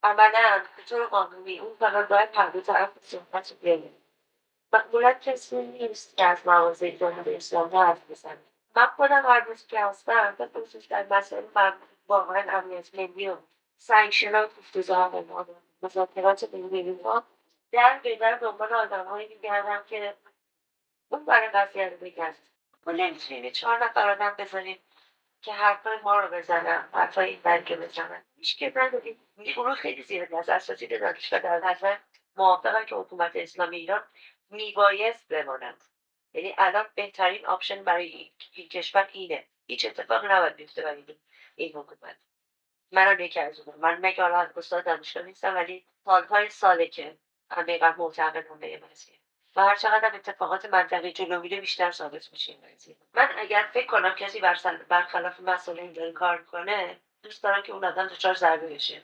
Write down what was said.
عملا به طور قانونی اون فقط باید هر دو طرف صحبت رو بیاره. معمولا کسی نیست که از مواضع جمهوری اسلامی حرف بزنه. من خودم هر روز که هستم به خصوص در مسائل مربوط واقعا امنیت ملی و سنکشنات افتضاح ما مذاکرات بین اینها در قیبر دنبال آدمهایی میگردم که اون برای قضیه رو بگن. ما نمیتونیم 4 نفر آدم بذاریم که حرفای ما رو بزنن، حرفای این برگه بزنن. هیچ که نداریم. نیرو خیلی زیادی از اساتید دانشگاه در نظر موافقم که حکومت اسلامی ایران میبایست بماند. یعنی الان بهترین آپشن برای این کشور اینه. هیچ اتفاقی نباید بیفته برای این حکومت. منم یکی از اونم. من مگه حالا استاد دانشگاه نیستم، ولی ساله که عمیقا معتقدم به این قضیه. و هر چقدر اتفاقات منطقی جلو میره بیشتر ثابت میشه این قضیه. من اگر فکر کنم کسی برخلاف مسئولین داره کار کنه، دوست دارم که اون آدم دچار ضربه بشه.